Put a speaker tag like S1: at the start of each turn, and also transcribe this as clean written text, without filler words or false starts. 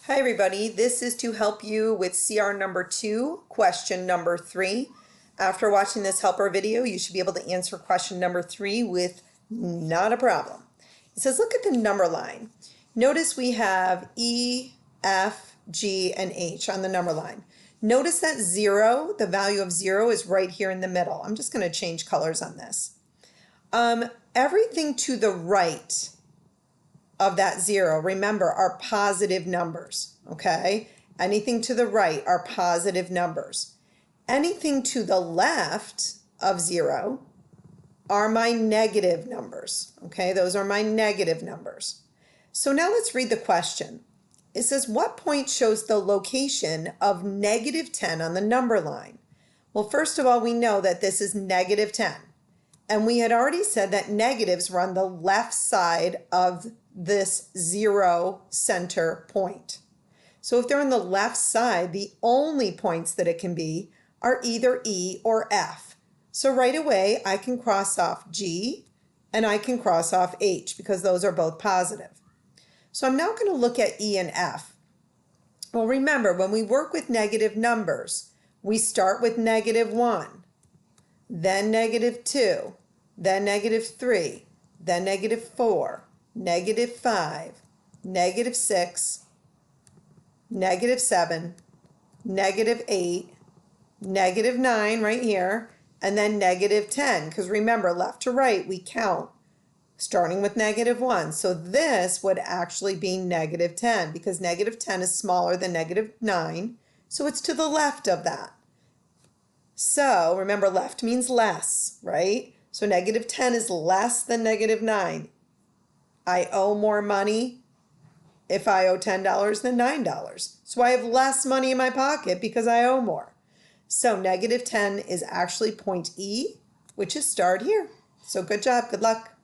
S1: Hi everybody, this is to help you with CR number 2, question number 3. After watching this helper video, you should be able to answer question number 3 with not a problem. It says look at the number line. Notice we have E, F, G, and H on the number line. Notice that 0, the value of 0 is right here in the middle. I'm just going to change colors on this. Everything to the right of that 0, remember, are positive numbers, okay? Anything to the right are positive numbers. Anything to the left of 0 are my negative numbers, okay? Those are my negative numbers. So now let's read the question. It says, what point shows the location of -10 on the number line? Well, first of all, we know that this is -10. And we had already said that negatives run the left side of this 0 center point. So if they're on the left side, the only points that it can be are either E or F. So right away, I can cross off G and I can cross off H because those are both positive. So I'm now going to look at E and F. Well, remember, when we work with negative numbers, we start with -1. Then -2, then -3, then -4, -5, -6, -7, -8, -9 right here, and then -10. Because remember, left to right, we count starting with -1. So this would actually be -10 because -10 is smaller than -9. So it's to the left of that. So remember, left means less, right? So -10 is less than -9. I owe more money if I owe $10 than $9. So I have less money in my pocket because I owe more. So -10 is actually point E, which is starred here. So good job. Good luck.